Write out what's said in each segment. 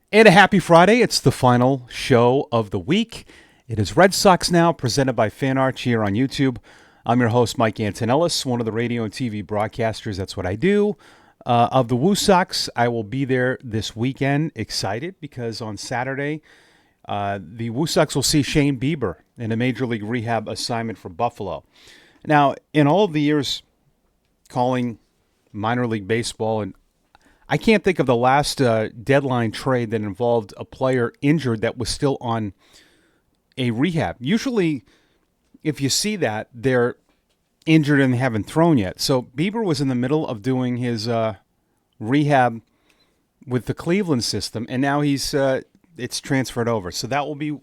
And a happy Friday. It's the final show of the week. It is Red Sox Now, presented by Fan Arch here on YouTube. I'm your host, MikeAntonellis, one of the radio and TV broadcasters. That's what I do. Of the Woo Sox, I will be there this weekend. Excited because on Saturday, the Woo Sox will see Shane Bieber in a Major League Rehab assignment for Buffalo. Now, in all of the years calling minor league baseball, and I can't think of the last deadline trade that involved a player injured that was still on a rehab. Usually, if you see that, they're injured and they haven't thrown yet. So Bieber was in the middle of doing his rehab with the Cleveland system, and now it's transferred over. So that will be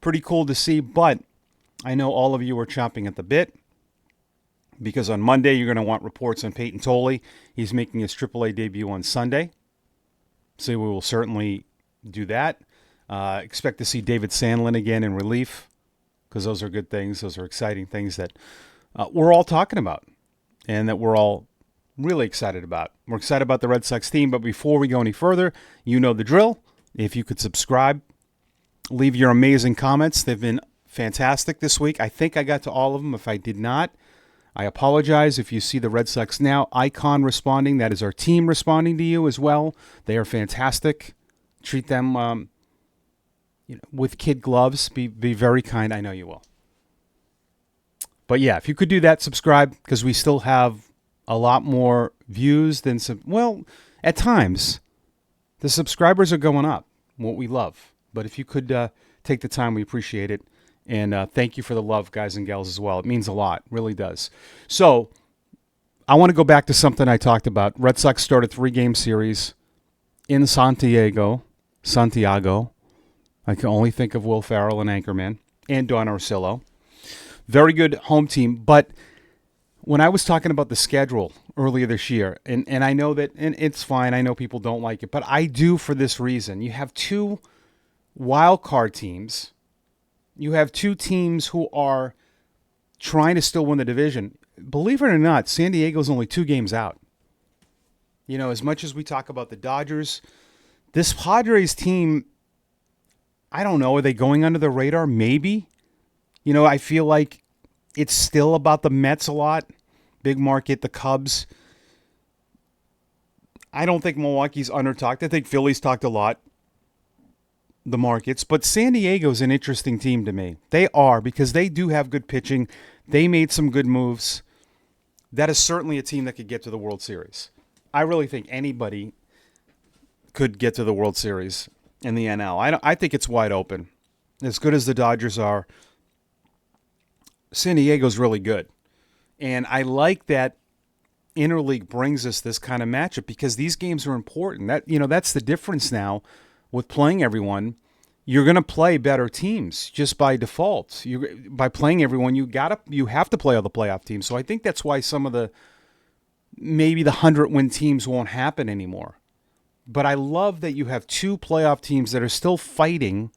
pretty cool to see, but I know all of you are chomping at the bit, because on Monday you're going to want reports on Peyton Tolley. He's making his AAA debut on Sunday, so we will certainly do that. Expect to see David Sandlin again in relief, because those are good things. Those are exciting things that we're all talking about and that we're all really excited about. We're excited about the Red Sox team, but before we go any further, you know the drill. If you could subscribe, leave your amazing comments. They've been fantastic this week. I think I got to all of them. If I did not, I apologize. If you see the Red Sox Now icon responding, that is our team responding to you as well. They are fantastic. Treat them with kid gloves. Be very kind. I know you will. But yeah, if you could do that, subscribe, because we still have a lot more views than some. Well, at times, the subscribers are going up, what we love. But if you could take the time, we appreciate it. And thank you for the love, guys and gals, as well. It means a lot. Really does. So I want to go back to something I talked about. Red Sox started 3-game series in Santiago. I can only think of Will Ferrell and Anchorman and Don Orsillo. Very good home team. But when I was talking about the schedule earlier this year, and I know that, and it's fine, I know people don't like it, but I do for this reason. You have two wild card teams. You have two teams who are trying to still win the division. Believe it or not, San Diego's only 2 games out. You know, as much as we talk about the Dodgers, this Padres team, I don't know, are they going under the radar? Maybe. You know, I feel like it's still about the Mets a lot. Big market, the Cubs. I don't think Milwaukee's under-talked. I think Philly's talked a lot. The markets, but San Diego's an interesting team to me. They are, because they do have good pitching. They made some good moves. That is certainly a team that could get to the World Series. I really think anybody could get to the World Series in the NL. I think it's wide open. As good as the Dodgers are, San Diego's really good. And I like that interleague brings us this kind of matchup, because these games are important. That's the difference now. With playing everyone, you're going to play better teams just by default. By playing everyone, you have to play all the playoff teams. So I think that's why some of maybe the 100-win teams won't happen anymore. But I love that you have 2 playoff teams that are still fighting.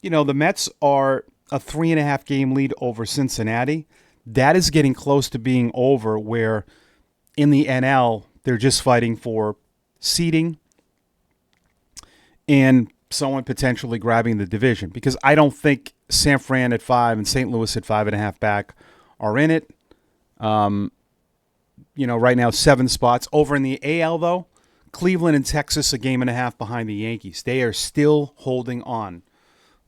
You know, the Mets are a 3.5-game lead over Cincinnati. That is getting close to being over, where in the NL, they're just fighting for seeding and someone potentially grabbing the division, because I don't think San Fran at 5 and St. Louis at 5.5 back are in it. Right now 7 spots. Over in the AL, though, Cleveland and Texas a 1.5 behind the Yankees. They are still holding on.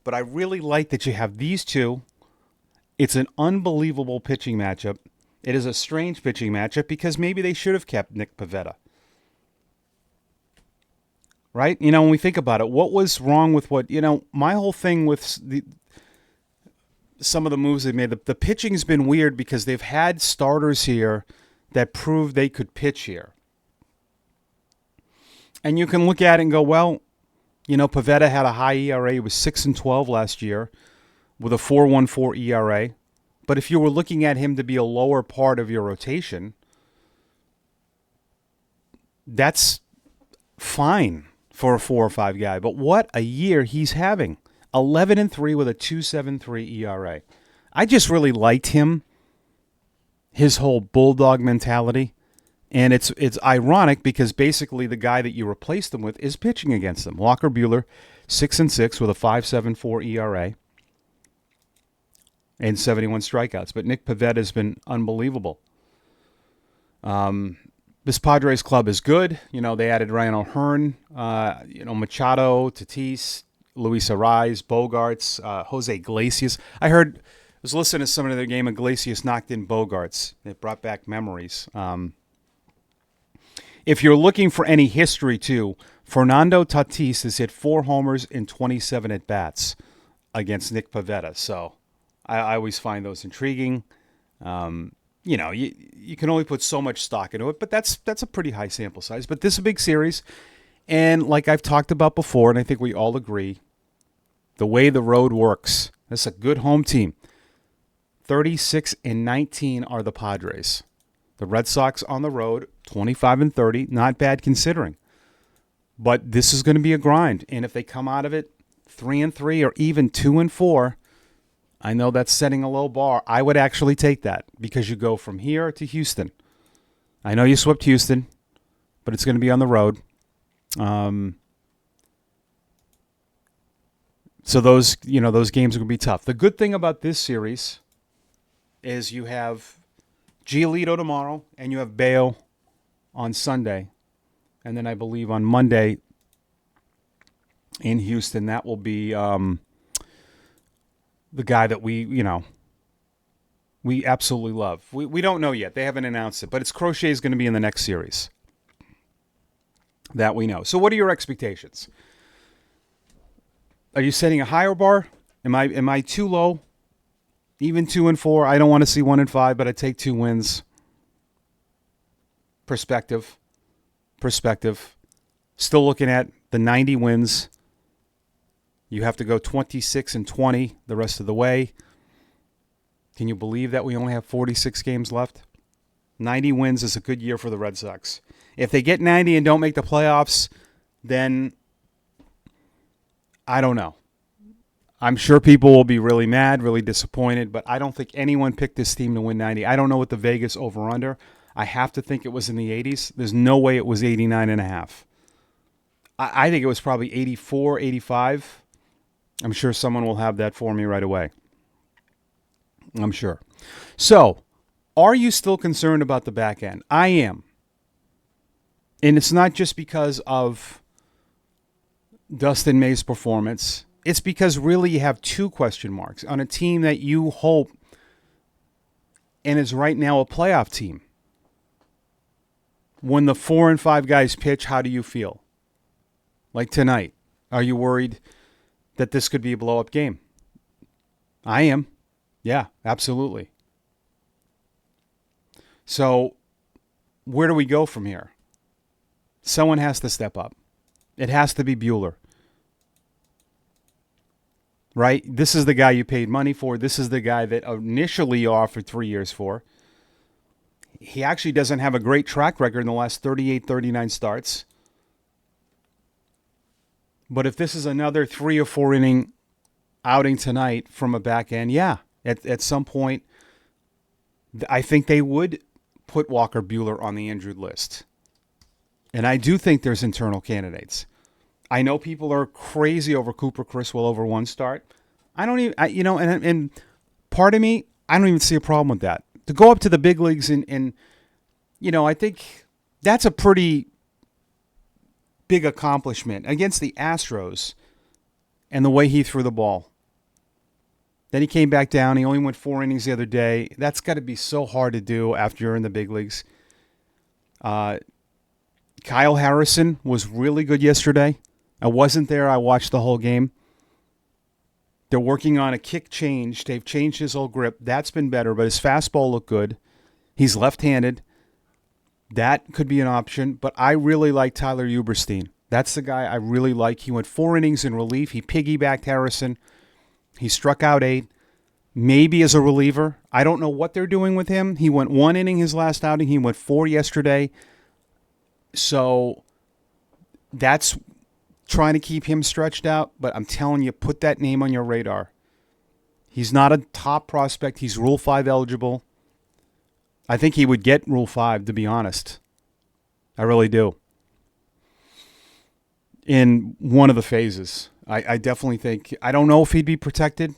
But I really like that you have these two. It's an unbelievable pitching matchup. It is a strange pitching matchup, because maybe they should have kept Nick Pivetta. Right? You know, when we think about it, what was wrong with my whole thing with some of the moves they've made, the pitching's been weird, because they've had starters here that proved they could pitch here. And you can look at it and go, well, Pivetta had a high ERA. He was 6-12 last year with a 4.14 ERA. But if you were looking at him to be a lower part of your rotation, that's fine for a 4 or 5 guy. But what a year he's having. 11-3 with a 2.73 ERA. I just really liked him. His whole bulldog mentality. And it's ironic because basically the guy that you replaced them with is pitching against them. Walker Buehler, 6-6 with a 5.74 ERA and 71 strikeouts. But Nick Pivetta has been unbelievable. This Padres club is good. You know, they added Ryan O'Hearn, Machado, Tatis, Luis Arraez, Bogarts, Jose Iglesias. I was listening to some of their game. Iglesias knocked in Bogarts. It brought back memories. If you're looking for any history, too, Fernando Tatis has hit 4 homers in 27 at-bats against Nick Pivetta. So I always find those intriguing. You can only put so much stock into it, but that's a pretty high sample size. But this is a big series, and like I've talked about before, and I think we all agree, the way the road works, that's a good home team. 36-19 are the Padres. The Red Sox on the road, 25-30, not bad considering. But this is going to be a grind, and if they come out of it 3-3 or even 2-4, I know that's setting a low bar. I would actually take that because you go from here to Houston. I know you swept Houston, but it's going to be on the road. So those games are going to be tough. The good thing about this series is you have Giolito tomorrow and you have Bayo on Sunday. And then I believe on Monday in Houston, that will be the guy that we absolutely love. We don't know yet. They haven't announced it. But it's Crochet is going to be in the next series. That we know. So what are your expectations? Are you setting a higher bar? Am I too low? Even 2-4. I don't want to see 1-5, but I take 2 wins. Perspective. Still looking at the 90 wins. You have to go 26-20 the rest of the way. Can you believe that we only have 46 games left? 90 wins is a good year for the Red Sox. If they get 90 and don't make the playoffs, then I don't know. I'm sure people will be really mad, really disappointed, but I don't think anyone picked this team to win 90. I don't know what the Vegas over-under. I have to think it was in the 80s. There's no way it was 89.5. I think it was probably 84, 85. I'm sure someone will have that for me right away. I'm sure. So, are you still concerned about the back end? I am. And it's not just because of Dustin May's performance. It's because really you have 2 question marks on a team that you hope and is right now a playoff team. When the 4 and 5 guys pitch, how do you feel? Like tonight, are you worried that this could be a blow-up game? I am. Yeah, absolutely. So, where do we go from here? Someone has to step up. It has to be Buehler. Right? This is the guy you paid money for. This is the guy that initially you offered 3 years for. He actually doesn't have a great track record in the last 38, 39 starts. But if this is another 3 or 4 inning outing tonight from a back end, yeah, at some point, I think they would put Walker Buehler on the injured list. And I do think there's internal candidates. I know people are crazy over Cooper Criswell over 1 start. I don't even, and part of me, I don't even see a problem with that. To go up to the big leagues and I think that's a pretty big accomplishment against the Astros and the way he threw the ball. Then he came back down. He only went 4 innings the other day. That's got to be so hard to do after you're in the big leagues. Kyle Harrison was really good yesterday. I wasn't there. I watched the whole game. They're working on a kick change. They've changed his whole grip. That's been better, but his fastball looked good. He's left-handed. That could be an option, but I really like Tyler Uberstein. That's the guy I really like. He went 4 innings in relief. He piggybacked Harrison. He struck out 8, maybe as a reliever. I don't know what they're doing with him. He went 1 inning his last outing. He went 4 yesterday. So that's trying to keep him stretched out, but I'm telling you, put that name on your radar. He's not a top prospect. He's Rule 5 eligible. I think he would get Rule 5, to be honest. I really do. In one of the phases, I definitely think, I don't know if he'd be protected,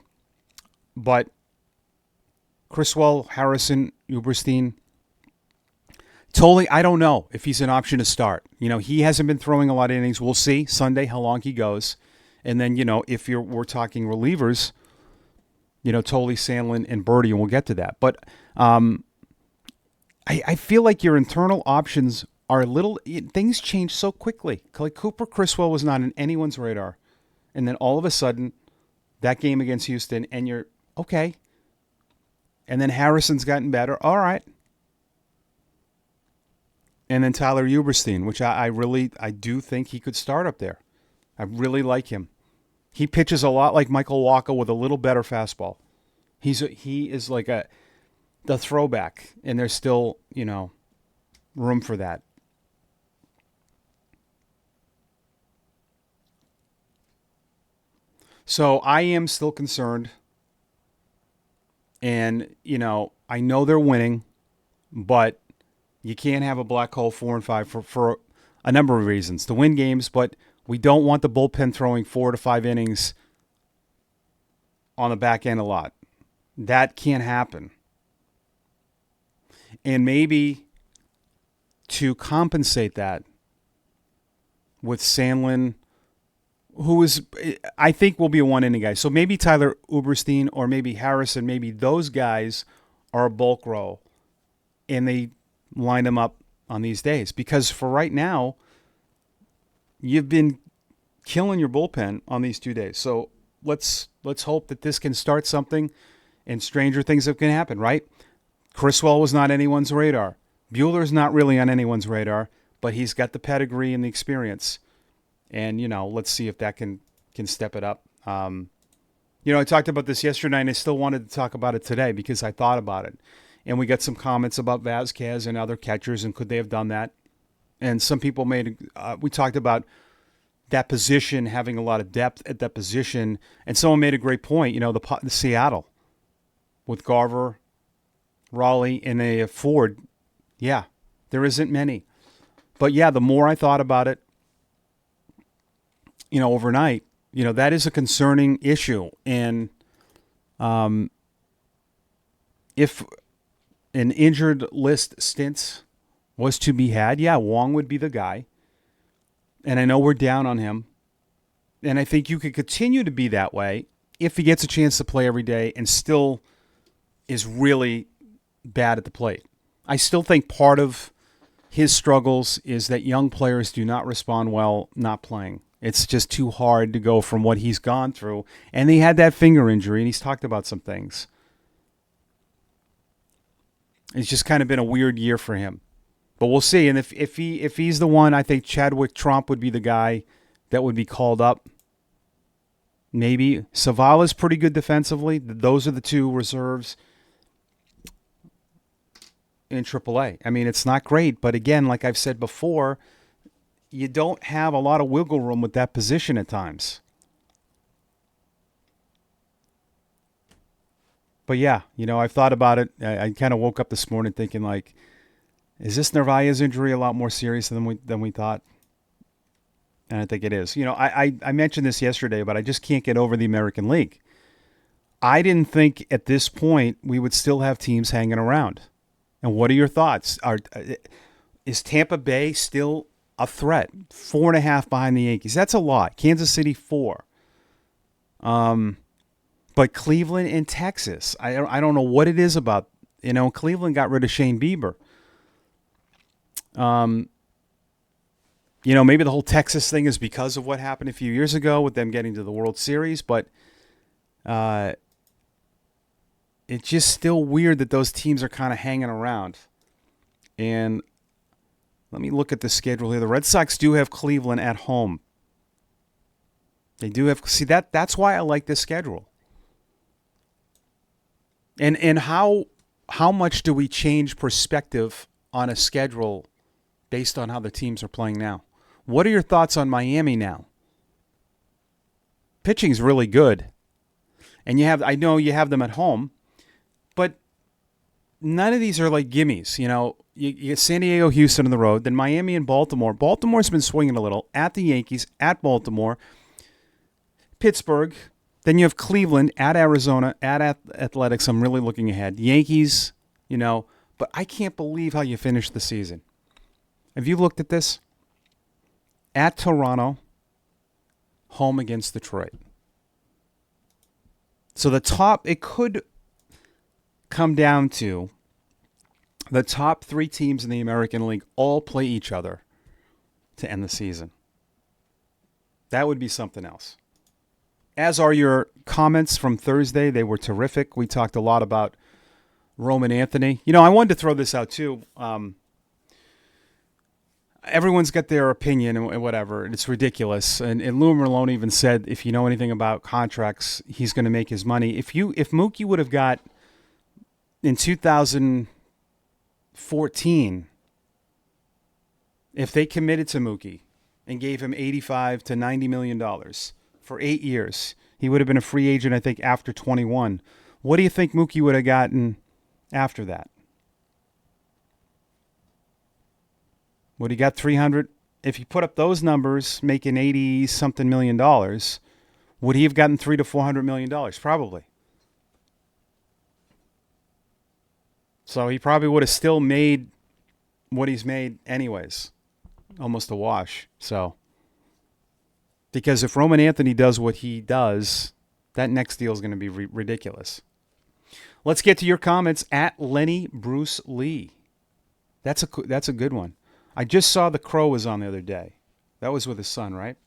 but Criswell, Harrison, Uberstein, totally, I don't know if he's an option to start. He hasn't been throwing a lot of innings. We'll see Sunday how long he goes. And then, if we're talking relievers, Tolley, Sandlin, and Birdie, and we'll get to that. But I feel like your internal options are things change so quickly. Like Cooper Criswell was not on anyone's radar. And then all of a sudden, that game against Houston, and you're, okay. And then Harrison's gotten better. All right. And then Tyler Uberstein, which I do think he could start up there. I really like him. He pitches a lot like Michael Walker with a little better fastball. He is like the throwback, and there's still, room for that. So I am still concerned. And, I know they're winning, but you can't have a black hole 4-5 for a number of reasons. To win games, but we don't want the bullpen throwing 4 to 5 innings on the back end a lot. That can't happen. And maybe to compensate that with Sandlin, who is, I think, will be a one-inning guy. So maybe Tyler Uberstein or maybe Harrison, maybe those guys are a bulk row, and they line them up on these days. Because for right now, you've been killing your bullpen on these 2 days. So let's hope that this can start something, and stranger things can happen, right? Criswell was not anyone's radar. Buehler's not really on anyone's radar, but he's got the pedigree and the experience. And, let's see if that can step it up. I talked about this yesterday, and I still wanted to talk about it today because I thought about it. And we got some comments about Vasquez and other catchers, and could they have done that? And some people we talked about that position, having a lot of depth at that position. And someone made a great point, the Seattle with Garver, Raleigh, and a Ford. Yeah, there isn't many. But, yeah, the more I thought about it, overnight, that is a concerning issue. And if an injured list stint was to be had, yeah, Wong would be the guy. And I know we're down on him. And I think you could continue to be that way if he gets a chance to play every day and still is really bad at the plate. I still think part of his struggles is that young players do not respond well not playing. It's just too hard to go from what he's gone through. And he had that finger injury, and he's talked about some things. It's just kind of been a weird year for him. But we'll see. And if he's the one, I think Chadwick Tromp would be the guy that would be called up. Maybe. Savala's pretty good defensively. Those are the two reserves in AAA. I mean, it's not great. But again, like I've said before, you don't have a lot of wiggle room with that position at times. But yeah, I've thought about it. I kind of woke up this morning thinking, like, is this Narvaez's injury a lot more serious than we thought? And I think it is. I mentioned this yesterday, but I just can't get over the American League. I didn't think at this point we would still have teams hanging around. And what are your thoughts? Is Tampa Bay still a threat? 4.5 behind the Yankees. That's a lot. Kansas City 4. But Cleveland and Texas, I don't know what it is about. Cleveland got rid of Shane Bieber. Maybe the whole Texas thing is because of what happened a few years ago with them getting to the World Series, but it's just still weird that those teams are kind of hanging around. And let me look at the schedule here. The Red Sox do have Cleveland at home. They do have, that's why I like this schedule. And how much do we change perspective on a schedule based on how the teams are playing now? What are your thoughts on Miami now? Pitching's really good. And I know you have them at home, but none of these are like gimmies. You get San Diego, Houston on the road, then Miami and Baltimore. Baltimore's been swinging a little at the Yankees, at Baltimore, Pittsburgh. Then you have Cleveland, at Arizona, at Athletics. I'm really looking ahead. Yankees, but I can't believe how you finished the season. Have you looked at this? At Toronto, home against Detroit. So it could come down to the top 3 teams in the American League all play each other to end the season. That would be something else. As are your comments from Thursday. They were terrific. We talked a lot about Roman Anthony. I wanted to throw this out too. Everyone's got their opinion and whatever, and it's ridiculous. And Lou Merlone even said, if you know anything about contracts, he's going to make his money. If Mookie would have got in 2014, if they committed to Mookie and gave him $85 to $90 million for 8 years, he would have been a free agent, I think, after 21. What do you think Mookie would have gotten after that? Would he got 300? If you put up those numbers, making 80-something million dollars, would he have gotten $300 to $400 million? Probably. So he probably would have still made what he's made anyways. Almost a wash. So, because if Roman Anthony does what he does, that next deal is going to be ridiculous. Let's get to your comments at Lenny Bruce Lee. That's a good one. I just saw The Crow was on the other day. That was with his son, right?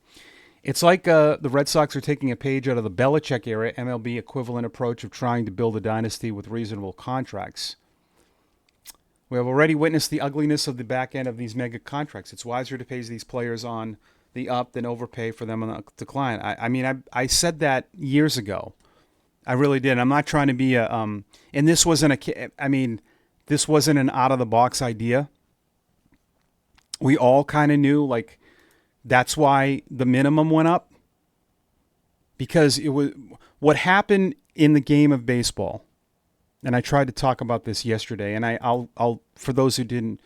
It's like the Red Sox are taking a page out of the Belichick era MLB equivalent approach of trying to build a dynasty with reasonable contracts. We have already witnessed the ugliness of the back end of these mega contracts. It's wiser to pay these players on the up than overpay for them on the decline. I said that years ago. I really did. I'm not trying to be and this wasn't this wasn't an out of the box idea. We all kind of knew, like, that's why the minimum went up, because it was what happened in the game of baseball. And I tried to talk about this yesterday, and I'll for those who didn't,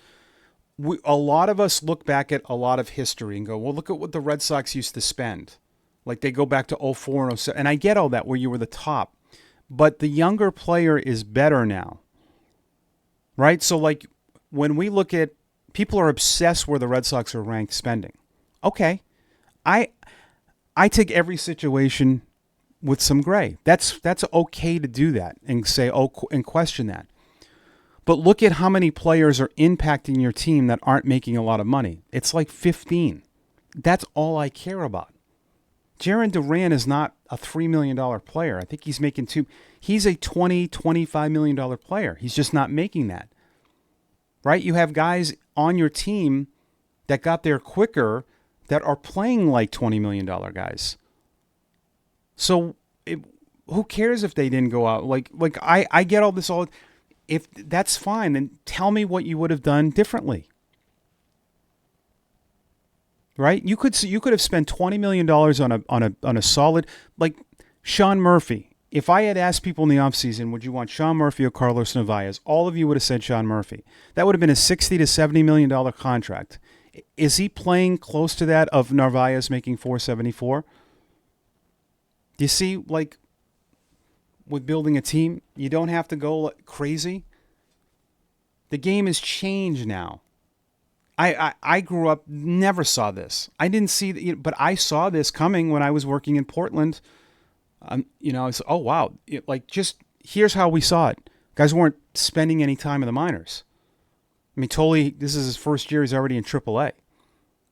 a lot of us look back at a lot of history and go, well, look at what the Red Sox used to spend. Like, they go back to 04 and 07, and I get all that, where you were the top, but the younger player is better now, right? So, like, when we look at, people are obsessed where the Red Sox are ranked spending. Okay, I take every situation with some gray. That's okay to do that and say, and question that. But look at how many players are impacting your team that aren't making a lot of money. It's like 15. That's all I care about. Jarren Duran is not a $3 million player. I think he's making $2. He's a $20-25 million player. He's just not making that. Right? You have guys on your team that got there quicker that are playing like $20 million guys. So who cares if they didn't go out? Like I get all this. If that's fine, then tell me what you would have done differently. Right? You could have spent $20 million on a solid, like Sean Murphy. If I had asked people in the offseason, would you want Sean Murphy or Carlos Narvaez? All of you would have said Sean Murphy. That would have been a $60 to $70 million contract. Is he playing close to that of Narvaez making $474? Do you see, like, with building a team, you don't have to go crazy. The game has changed now. I grew up, never saw this. I didn't see, but I saw this coming when I was working in Portland. I said, oh, wow. Here's how we saw it. Guys weren't spending any time in the minors. I mean, Tolley, this is his first year. He's already in AAA.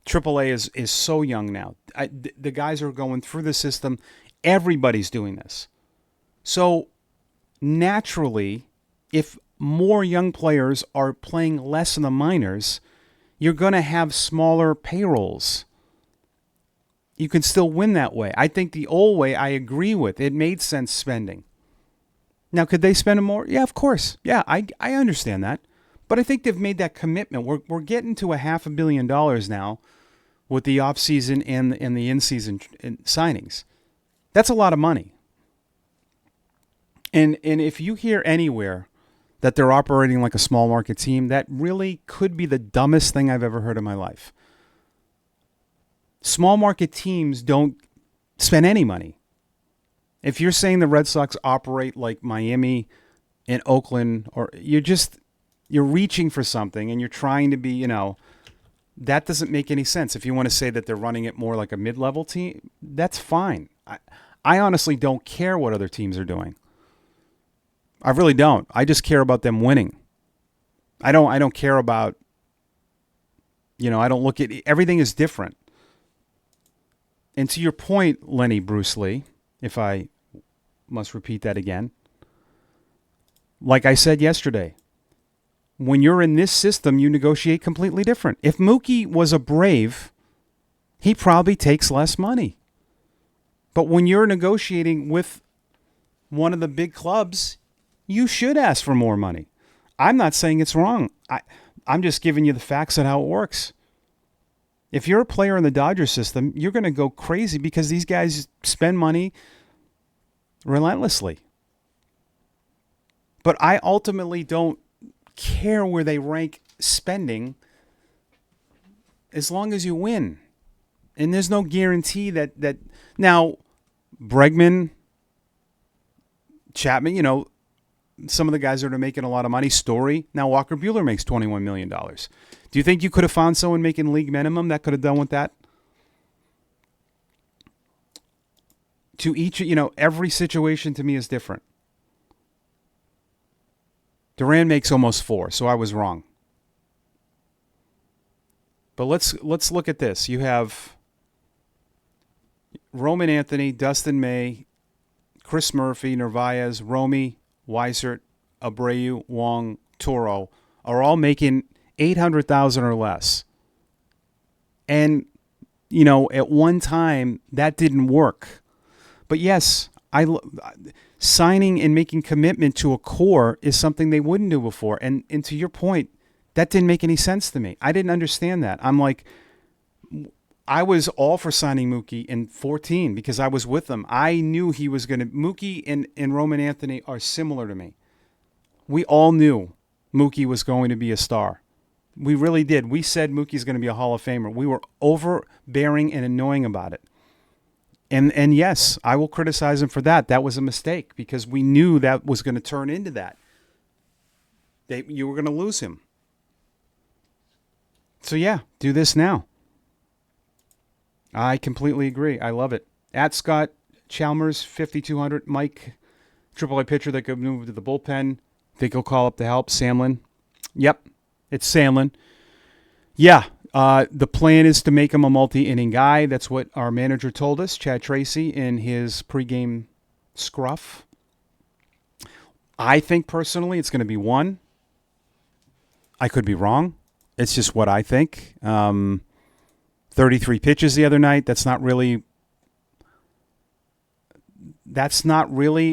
AAA is so young now. The guys are going through the system. Everybody's doing this. So naturally, if more young players are playing less in the minors, you're going to have smaller payrolls. You can still win that way. I think the old way, I agree with. It made sense spending. Now, could they spend more? Yeah, of course. Yeah, I understand that. But I think they've made that commitment. We're getting to $500 million now with the offseason and the in-season signings. That's a lot of money. And if you hear anywhere that they're operating like a small market team, that really could be the dumbest thing I've ever heard in my life. Small market teams don't spend any money. If you're saying the Red Sox operate like Miami and Oakland, or you're reaching for something and you're trying to be, that doesn't make any sense. If you want to say that they're running it more like a mid-level team, that's fine. I honestly don't care what other teams are doing. I really don't. I just care about them winning. I don't care about, I don't look at, everything is different. And to your point, Lenny Bruce Lee, if I must repeat that again, like I said yesterday, when you're in this system, you negotiate completely different. If Mookie was a Brave, he probably takes less money. But when you're negotiating with one of the big clubs, you should ask for more money. I'm not saying it's wrong. I'm just giving you the facts on how it works. If you're a player in the Dodger system, you're going to go crazy because these guys spend money relentlessly. But I ultimately don't care where they rank spending as long as you win. And there's no guarantee that now Bregman, Chapman, some of the guys that are making a lot of money, Story. Now Walker Buehler makes $21 million. Do you think you could have found someone making league minimum that could have done with that? To each, every situation to me is different. Duran makes almost 4, so I was wrong. But let's look at this. You have Roman Anthony, Dustin May, Chris Murphy, Narvaez, Romy, Weissert, Abreu, Wong, Toro are all making $800,000 or less. And, at one time that didn't work. But yes, signing and making commitment to a core is something they wouldn't do before. And to your point, that didn't make any sense to me. I didn't understand that. I'm like, I was all for signing Mookie in 2014 because I was with him. I knew he was going to. Mookie and Roman Anthony are similar to me. We all knew Mookie was going to be a star. We really did. We said Mookie's going to be a Hall of Famer. We were overbearing and annoying about it. And yes, I will criticize him for that. That was a mistake because we knew that was going to turn into that. You were going to lose him. So yeah, do this now. I completely agree. I love it. At Scott Chalmers, 5,200. Mike, AAA pitcher that could move to the bullpen. Think he'll call up to help. Samlin. Yep, it's Samlin. Yeah, the plan is to make him a multi-inning guy. That's what our manager told us, Chad Tracy, in his pregame scruff. I think personally it's going to be 1. I could be wrong. It's just what I think. 33 pitches the other night. That's not really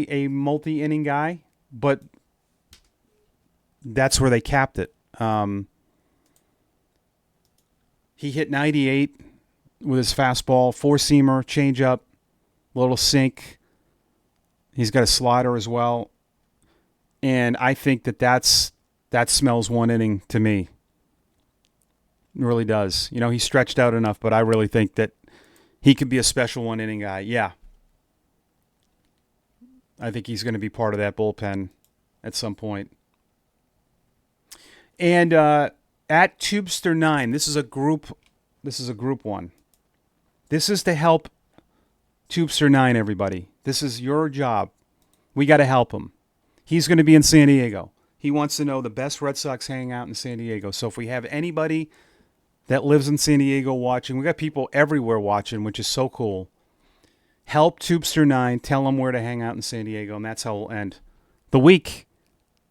a multi-inning guy, but that's where they capped it. He hit 98 with his fastball, 4-seamer, changeup, little sink. He's got a slider as well. And I think that smells 1 inning to me. It really does. He's stretched out enough, but I really think that he could be a special 1 inning guy. Yeah. I think he's going to be part of that bullpen at some point. And at Tubester9, this is a group 1. This is to help Tubester9, everybody. This is your job. We got to help him. He's going to be in San Diego. He wants to know the best Red Sox hang out in San Diego. So if we have anybody that lives in San Diego watching, we got people everywhere watching, which is so cool. Help Tubester9. Tell them where to hang out in San Diego, and that's how we'll end the week.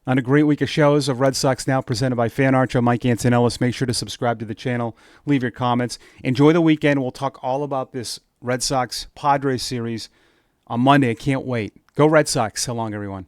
On a great week of shows of Red Sox Now presented by Fan Arch. I'm MikeAntonellis. Make sure to subscribe to the channel. Leave your comments. Enjoy the weekend. We'll talk all about this Red Sox Padres series on Monday. I can't wait. Go Red Sox. So long, everyone.